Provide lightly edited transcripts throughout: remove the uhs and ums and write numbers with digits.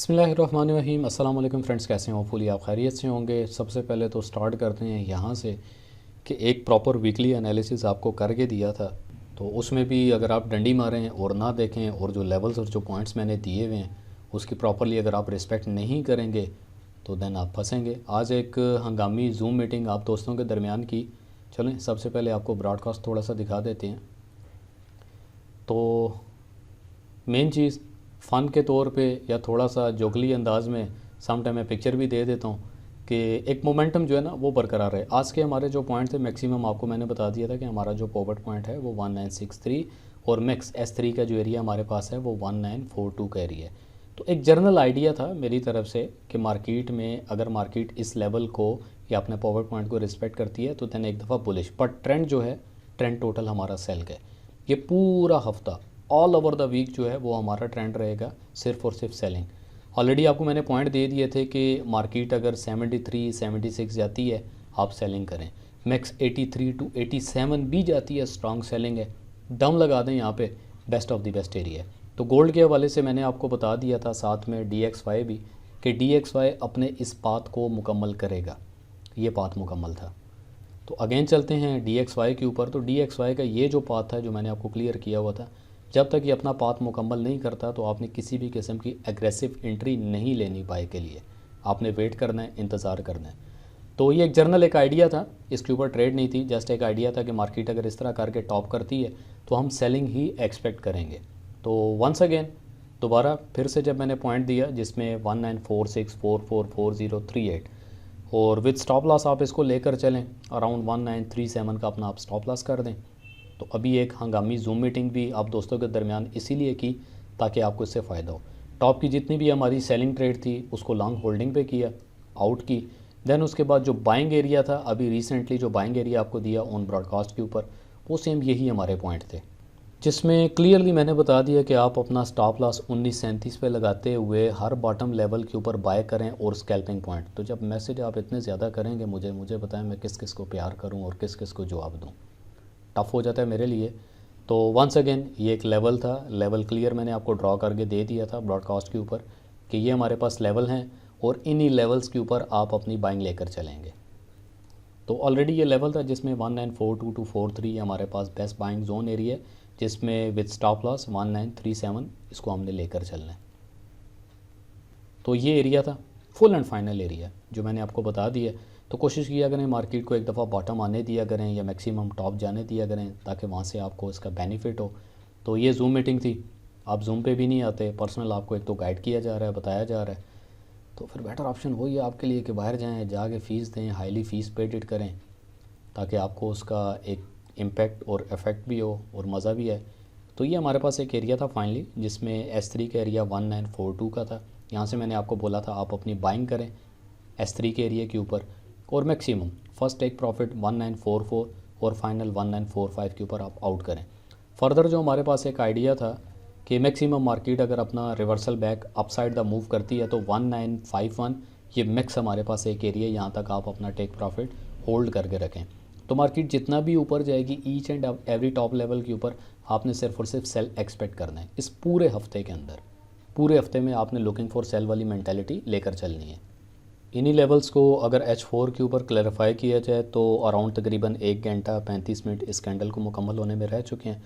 बिस्मिल्लाहिर्रहमानिर्रहीम। अस्सलाम वालेकुम फ्रेंड्स, कैसे हैं? होपफुली आप खैरियत से होंगे। सबसे पहले तो स्टार्ट करते हैं यहाँ से कि एक प्रॉपर वीकली एनालिसिस आपको करके दिया था, तो उसमें भी अगर आप डंडी मारें और ना देखें और जो लेवल्स और जो पॉइंट्स मैंने दिए हुए हैं उसकी प्रॉपरली अगर आप रिस्पेक्ट नहीं करेंगे तो देन आप फंसेंगे। आज एक हंगामी जूम मीटिंग आप दोस्तों के दरमियान की। चलें सबसे पहले आपको ब्रॉडकास्ट थोड़ा सा दिखा देते हैं। तो मेन चीज़ फ़न के तौर पे या थोड़ा सा जोगली अंदाज में सम टाइम मैं पिक्चर भी दे देता हूँ कि एक मोमेंटम जो है ना वो बरकरार है। आज के हमारे जो पॉइंट थे मैक्सिमम आपको मैंने बता दिया था कि हमारा जो पॉवर्ट पॉइंट है वो 1963 और मैक्स S3 का जो एरिया हमारे पास है वो 1942 का एरिया है। तो एक जनरल आइडिया था मेरी तरफ से कि मार्केट में अगर मार्केट इस लेवल को या अपने पॉवर्ट पॉइंट को रिस्पेक्ट करती है तो दैन एक दफ़ा बुलिश, पर ट्रेंड जो है ट्रेंड टोटल हमारा सेल का है। ये पूरा हफ्ता ऑल ओवर द वीक जो है वो हमारा ट्रेंड रहेगा सिर्फ और सिर्फ सेलिंग। ऑलरेडी आपको मैंने पॉइंट दे दिए थे कि मार्केट अगर 73 76 जाती है आप सेलिंग करें, मैक्स 83 टू 87 भी जाती है स्ट्रॉन्ग सेलिंग है, दम लगा दें यहाँ पे, best of the best area है। तो गोल्ड के हवाले से मैंने आपको बता दिया था साथ में DXY भी कि DXY अपने इस पाथ को मुकम्मल करेगा। ये पाथ मुकम्मल था। तो अगेन चलते हैं DXY के ऊपर। तो DXY का ये जो पाथ है जो मैंने आपको क्लियर किया हुआ था, जब तक ये अपना पाथ मुकम्मल नहीं करता तो आपने किसी भी किस्म की एग्रेसिव एंट्री नहीं लेनी बाय के लिए। आपने वेट करना है, इंतज़ार करना है। तो ये एक जर्नल एक आइडिया था, इसके ऊपर ट्रेड नहीं थी, जस्ट एक आइडिया था कि मार्केट अगर इस तरह करके टॉप करती है तो हम सेलिंग ही एक्सपेक्ट करेंगे। तो वंस अगेन दोबारा फिर से जब मैंने पॉइंट दिया जिसमें 1946444038 और विद स्टॉप लॉस आप इसको लेकर चलें अराउंड 1937 का अपना आप स्टॉप लॉस कर दें। तो अभी एक हंगामी जूम मीटिंग भी आप दोस्तों के दरमियान इसीलिए की ताकि आपको इससे फ़ायदा हो। टॉप की जितनी भी हमारी सेलिंग ट्रेड थी उसको लॉन्ग होल्डिंग पे किया, आउट की। देन उसके बाद जो बाइंग एरिया था, अभी रिसेंटली जो बाइंग एरिया आपको दिया ऑन ब्रॉडकास्ट के ऊपर, वो सेम यही हमारे पॉइंट थे जिसमें क्लियरली मैंने बता दिया कि आप अपना स्टॉप लॉस 1937 पे लगाते हुए हर बॉटम लेवल के ऊपर बाय करें और स्कैल्पिंग पॉइंट। तो जब मैसेज आप इतने ज़्यादा करेंगे मुझे बताएं मैं किस किस को प्यार करूं और किस किस को जवाब दूं। टफ़ हो जाता है मेरे लिए। तो वंस अगेन ये एक लेवल था, लेवल क्लियर मैंने आपको ड्रॉ करके दे दिया था ब्रॉडकास्ट के ऊपर कि ये हमारे पास लेवल हैं और इन्हीं लेवल्स के ऊपर आप अपनी बाइंग लेकर चलेंगे। तो ऑलरेडी ये लेवल था जिसमें 1942 टू 43 हमारे पास बेस्ट बाइंग जोन एरिया है, जिसमें विद स्टॉप लॉस 1937 इसको हमने लेकर चलना है। तो ये एरिया था फुल एंड फाइनल एरिया जो मैंने आपको बता दिया। तो कोशिश किया करें मार्केट को एक दफ़ा बॉटम आने दिया करें या मैक्सिमम टॉप जाने दिया करें ताकि वहाँ से आपको इसका बेनिफिट हो। तो ये जूम मीटिंग थी, आप जूम पे भी नहीं आते, पर्सनल आपको एक तो गाइड किया जा रहा है, बताया जा रहा है। तो फिर बेटर ऑप्शन वही है आपके लिए कि बाहर जाएँ, जाके फ़ीस दें, हाईली फ़ीस पेड करें ताकि आपको उसका एक इम्पेक्ट और इफ़ेक्ट भी हो और मज़ा भी आए। तो ये हमारे पास एक एरिया था फाइनली जिसमें S3 का एरिया 1942 का था। यहाँ से मैंने आपको बोला था आप अपनी बाइंग करें S3 के एरिया के ऊपर और मैक्सिमम फर्स्ट टेक प्रॉफिट 1944 और फाइनल 1945 के ऊपर आप आउट करें। फर्दर जो हमारे पास एक आइडिया था कि मैक्सिमम मार्केट अगर अपना reversal back upside the move करती है तो 1951 ये मैक्स हमारे पास एक एरिया, यहाँ तक आप अपना टेक प्रॉफिट होल्ड करके रखें। तो मार्केट जितना भी ऊपर जाएगी each and every top level के ऊपर आपने सिर्फ और सिर्फ सेल एक्सपेक्ट करना है। इस पूरे हफ्ते के अंदर, पूरे हफ्ते में आपने लुकिंग फॉर सेल वाली मेंटालिटी लेकर चलनी है। इन्हीं लेवल्स को अगर H4 के ऊपर क्लैरिफाई किया जाए तो अराउंड तकरीबन 1 घंटा 35 मिनट इस कैंडल को मुकम्मल होने में रह चुके हैं।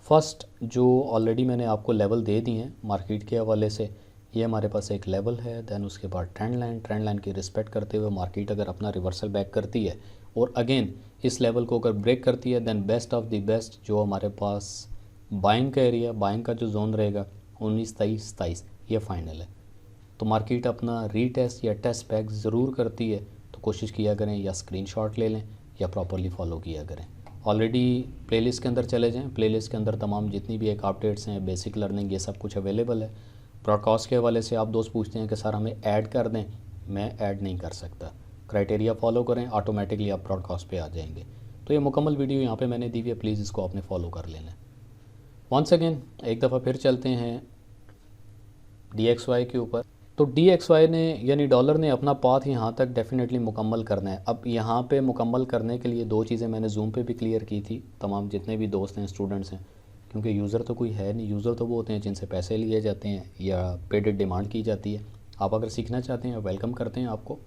फर्स्ट जो ऑलरेडी मैंने आपको लेवल दे दिए हैं मार्केट के हवाले से, ये हमारे पास एक लेवल है। दैन उसके बाद ट्रेंड लाइन की रिस्पेक्ट करते हुए मार्केट अगर अपना रिवर्सल बैक करती है और अगेन इस लेवल को अगर ब्रेक करती है then best of the best जो हमारे पास बाइंग का एरिया, बाइंग का जो जोन रहेगा 19 23 27 ये फाइनल है। तो मार्केट अपना रीटेस्ट या टेस्ट बैक ज़रूर करती है तो कोशिश किया करें या स्क्रीनशॉट ले लें या प्रॉपरली फॉलो किया करें। ऑलरेडी प्लेलिस्ट के अंदर चले जाएं, प्लेलिस्ट के अंदर तमाम जितनी भी एक अपडेट्स हैं, बेसिक लर्निंग, ये सब कुछ अवेलेबल है। ब्रॉडकास्ट के हवाले से आप दोस्त पूछते हैं कि सर हमें ऐड कर दें, मैं ऐड नहीं कर सकता। क्राइटेरिया फॉलो करें, ऑटोमेटिकली आप ब्रॉडकास्ट पे आ जाएंगे। तो ये मुकम्मल वीडियो यहाँ पे मैंने दी हुई है, प्लीज़ इसको आपने फॉलो कर लेना। वंस अगेन एक दफ़ा फिर चलते हैं DXY के ऊपर। तो DXY ने यानी डॉलर ने अपना पाथ यहाँ तक डेफिनेटली मुकम्मल करना है। अब यहाँ पे मुकम्मल करने के लिए दो चीज़ें मैंने जूम पे भी क्लियर की थी, तमाम जितने भी दोस्त हैं, स्टूडेंट्स हैं, क्योंकि यूज़र तो कोई है नहीं, यूज़र तो वो होते हैं जिनसे पैसे लिए जाते हैं या पेड डिमांड की जाती है। आप अगर सीखना चाहते हैं वेलकम करते हैं आपको।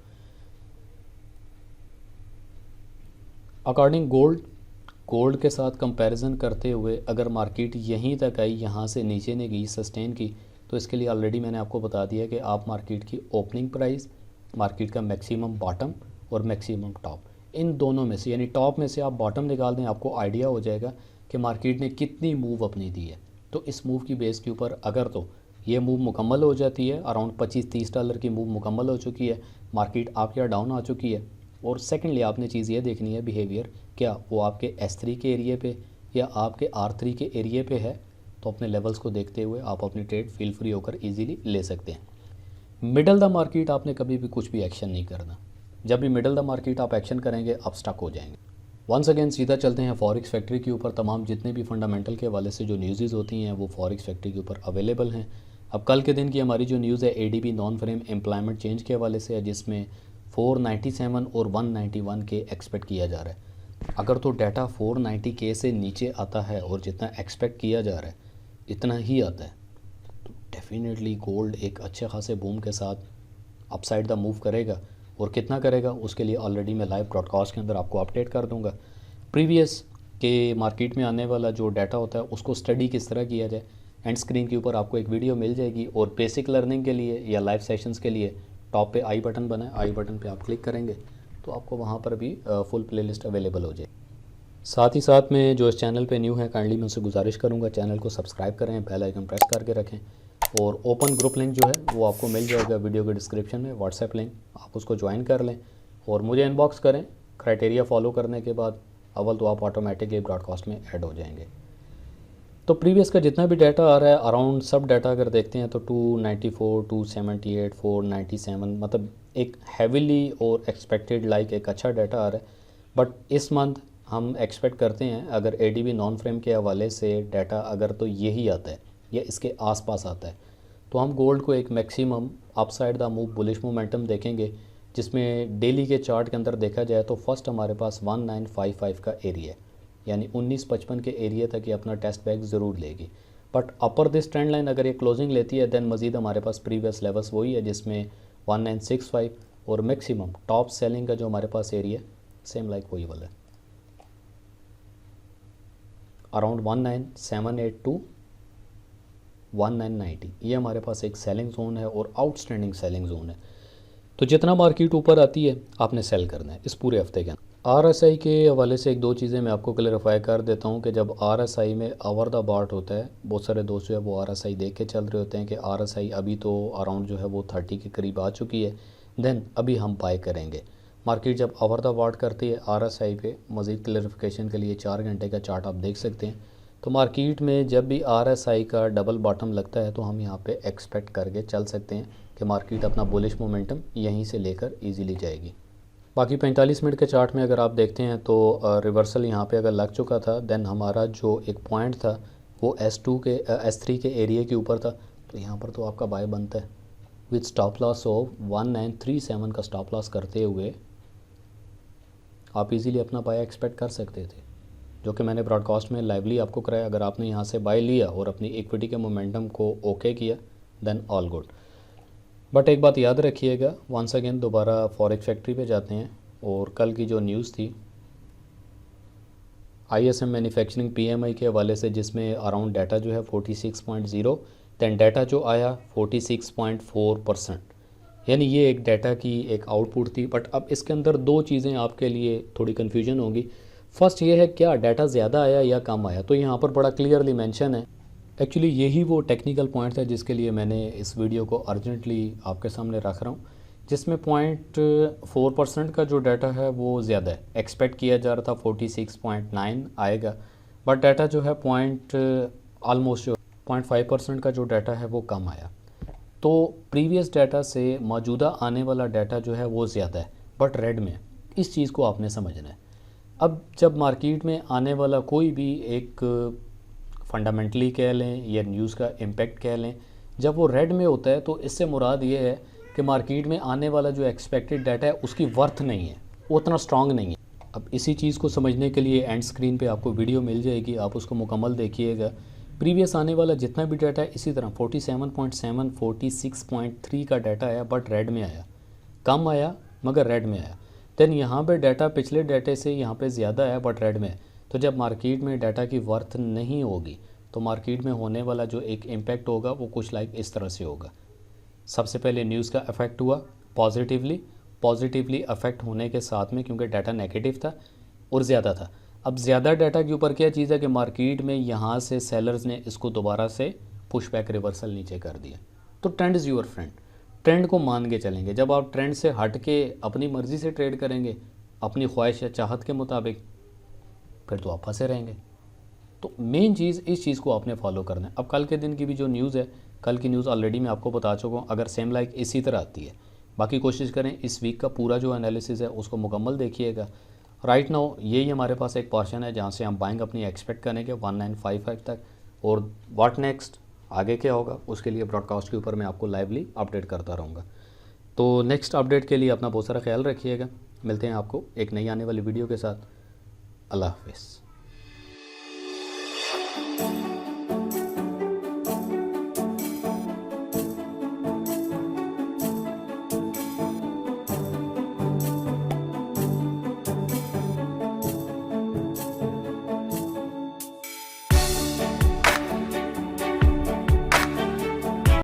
अकॉर्डिंग गोल्ड के साथ कंपैरिजन करते हुए अगर मार्केट यहीं तक आई, यहाँ से नीचे नहीं गई, सस्टेन की, तो इसके लिए ऑलरेडी मैंने आपको बता दिया कि आप मार्केट की ओपनिंग प्राइस, मार्केट का मैक्सिमम बॉटम और मैक्सिमम टॉप, इन दोनों में से, यानी टॉप में से आप बॉटम निकाल दें, आपको आइडिया हो जाएगा कि मार्केट ने कितनी मूव अपनी दी है। तो इस मूव की बेस के ऊपर अगर तो ये मूव मुकम्मल हो जाती है, अराउंड $25-30 की मूव मुकम्मल हो चुकी है, मार्केट आप या डाउन आ चुकी है, और सेकेंडली आपने चीज़ ये देखनी है बिहेवियर, क्या वो आपके S3 के एरिए पे या आपके R3 के एरिए पे है, तो अपने लेवल्स को देखते हुए आप अपनी ट्रेड फील फ्री होकर इजीली ले सकते हैं। मिडल द मार्केट आपने कभी भी कुछ भी एक्शन नहीं करना। जब भी मिडल द मार्केट आप एक्शन करेंगे आप स्टक हो जाएंगे। वंस अगेन सीधा चलते हैं फॉरेक्स फैक्ट्री के ऊपर। तमाम जितने भी फंडामेंटल के हवाले से जो न्यूज़ होती हैं वो फॉरेक्स फैक्ट्री के ऊपर अवेलेबल हैं। अब कल के दिन की हमारी जो न्यूज़ है ADP non frame employment change के हवाले से है, जिसमें 497 और 191 के एक्सपेक्ट किया जा रहा है। अगर तो डाटा 490K से नीचे आता है और जितना एक्सपेक्ट किया जा रहा है इतना ही आता है, तो डेफिनेटली गोल्ड एक अच्छे खासे बूम के साथ अपसाइड द मूव करेगा। और कितना करेगा उसके लिए ऑलरेडी मैं लाइव ब्रॉडकास्ट के अंदर आपको अपडेट कर दूंगा। प्रीवियस के मार्केट में आने वाला जो डाटा होता है उसको स्टडी किस तरह किया जाए, एंड स्क्रीन के ऊपर आपको एक वीडियो मिल जाएगी। और बेसिक लर्निंग के लिए या लाइव सेशंस के लिए टॉप पे आई बटन बना है, आई बटन पे आप क्लिक करेंगे तो आपको वहाँ पर भी फुल प्लेलिस्ट अवेलेबल हो जाए। साथ ही साथ में जो इस चैनल पे न्यू है, काइंडली मैं उनसे गुजारिश करूँगा चैनल को सब्सक्राइब करें, बेल आइकन प्रेस करके रखें, और ओपन ग्रुप लिंक जो है वो आपको मिल जाएगा वीडियो के डिस्क्रिप्शन में, व्हाट्सएप लिंक, आप उसको ज्वाइन कर लें और मुझे इनबॉक्स करें। क्राइटेरिया फॉलो करने के बाद अव्वल तो आप ऑटोमेटिकली ब्रॉडकास्ट में ऐड हो जाएंगे। तो प्रीवियस का जितना भी डाटा आ रहा है अराउंड सब डाटा अगर देखते हैं तो 294, 278, 497, मतलब एक हैविली और एक्सपेक्टेड लाइक एक अच्छा डाटा आ रहा है। बट इस मंथ हम एक्सपेक्ट करते हैं अगर ADP नॉन फ्रेम के हवाले से डाटा अगर तो यही आता है या इसके आसपास आता है, तो हम गोल्ड को एक maximum upside the move bullish momentum देखेंगे, जिसमें डेली के चार्ट के अंदर देखा जाए तो फर्स्ट हमारे पास 1955 का एरिया है, यानी 1955 के एरिया तक ये अपना टेस्ट बैक ज़रूर लेगी। But upper this trend line अगर ये क्लोजिंग लेती है देन मज़ीद हमारे पास प्रीवियस लेवल्स वही है, जिसमें 1965 और मैक्सिमम टॉप सेलिंग का जो हमारे पास एरिया सेम लाइक वही वाला है, अराउंड 1978 टू 1990, ये हमारे पास एक सेलिंग जोन है और आउटस्टैंडिंग सेलिंग जोन है। तो जितना मार्केट ऊपर आती है आपने सेल करना है इस पूरे हफ्ते के अंदर। RSI के हवाले से एक दो चीज़ें मैं आपको क्लैरिफाई कर देता हूँ कि जब RSI में आवर द बार्ट होता है, बहुत सारे दोस्त जो है वो RSI देख के चल रहे होते हैं कि RSI अभी तो अराउंड जो है वो 30 के करीब आ चुकी है, देन अभी हम बाय करेंगे। मार्केट जब आवर द बार्ट करती है RSI पे, मज़ीद क्लैरिफिकेशन के लिए 4 घंटे का चार्ट आप देख सकते हैं। तो मार्केट में जब भी RSI का डबल बॉटम लगता है तो हम यहाँ पे एक्सपेक्ट करके चल सकते हैं कि मार्केट अपना बुलिश मोमेंटम यहीं से लेकर इजीली जाएगी। बाकी 45 मिनट के चार्ट में अगर आप देखते हैं तो रिवर्सल यहाँ पे अगर लग चुका था, देन हमारा जो एक पॉइंट था वो S3 के एरिया के ऊपर था, तो यहाँ पर तो आपका बाय बनता है विद स्टॉप लॉस ऑफ 1937 का स्टॉप लॉस करते हुए आप इजीली अपना बाय एक्सपेक्ट कर सकते थे, जो कि मैंने ब्रॉडकास्ट में लाइवली आपको कराया। अगर आपने यहाँ से बाय लिया और अपनी इक्विटी के मोमेंटम को ओके किया देन ऑल गुड। बट एक बात याद रखिएगा, वंस अगेन दोबारा फॉरेक्स फैक्ट्री पे जाते हैं, और कल की जो न्यूज़ थी ISM मैन्युफैक्चरिंग PMI के हवाले से, जिसमें अराउंड डाटा जो है 46.0, दैन डाटा जो आया 46.4%, यानी ये एक डाटा की एक आउटपुट थी। बट अब इसके अंदर दो चीज़ें आपके लिए थोड़ी कन्फ्यूजन होंगी। फर्स्ट ये है क्या डाटा ज़्यादा आया या कम आया, तो यहाँ पर बड़ा क्लियरली मेंशन है। एक्चुअली यही वो टेक्निकल पॉइंट है जिसके लिए मैंने इस वीडियो को अर्जेंटली आपके सामने रख रहा हूँ, जिसमें 0.4% का जो डाटा है वो ज़्यादा है। एक्सपेक्ट किया जा रहा था 46.9 आएगा, बट डाटा जो है ऑलमोस्ट 0.5% का जो डाटा है वो कम आया। तो प्रीवियस डाटा से मौजूदा आने वाला डाटा जो है वो ज़्यादा है बट रेड में, इस चीज़ को आपने समझना है। अब जब मार्केट में आने वाला कोई भी एक फंडामेंटली कह लें या न्यूज़ का इम्पैक्ट कह लें, जब वो रेड में होता है तो इससे मुराद ये है कि मार्केट में आने वाला जो एक्सपेक्टेड डाटा है उसकी वर्थ नहीं है, वो उतना स्ट्रांग नहीं है। अब इसी चीज़ को समझने के लिए एंड स्क्रीन पे आपको वीडियो मिल जाएगी, आप उसको मुकम्मल देखिएगा। प्रीवियस आने वाला जितना भी डाटा है इसी तरह 47.7 46.3 का डाटा आया बट रेड में आया, कम आया मगर रेड में आया। देन यहाँ पे डाटा पिछले डाटे से यहाँ पे ज़्यादा आया बट रेड में है। तो जब मार्केट में डाटा की वर्थ नहीं होगी तो मार्केट में होने वाला जो एक इम्पैक्ट होगा वो कुछ लाइक इस तरह से होगा। सबसे पहले न्यूज़ का इफेक्ट हुआ पॉजिटिवली अफेक्ट होने के साथ में, क्योंकि डाटा नेगेटिव था और ज़्यादा था। अब ज़्यादा डाटा के ऊपर क्या चीज़ है कि मार्केट में यहाँ से सेलर्स ने इसको दोबारा से पुश बैक रिवर्सल नीचे कर दिया। तो trend is your friend, trend को मान के चलेंगे। जब आप ट्रेंड से हट के अपनी मर्ज़ी से ट्रेड करेंगे अपनी ख्वाहिश या चाहत के मुताबिक, फिर तो आप फंसे रहेंगे। तो मेन चीज़ इस चीज़ को आपने फॉलो करना है। अब कल के दिन की भी जो न्यूज़ है, कल की न्यूज़ ऑलरेडी मैं आपको बता चुका हूँ, अगर सेम लाइक इसी तरह आती है, बाकी कोशिश करें इस वीक का पूरा जो एनालिसिस है उसको मुकम्मल देखिएगा। राइट नाउ यही हमारे पास एक पोर्शन है जहाँ से हम बाइंग अपनी एक्सपेक्ट करेंगे 1955 तक, और व्हाट नेक्स्ट आगे क्या होगा उसके लिए ब्रॉडकास्ट के ऊपर मैं आपको लाइवली अपडेट करता रहूँगा। तो नेक्स्ट अपडेट के लिए अपना बहुत सारा ख्याल रखिएगा। मिलते हैं आपको एक नई आने वाली वीडियो के साथ। अल्लाह हाफिज़।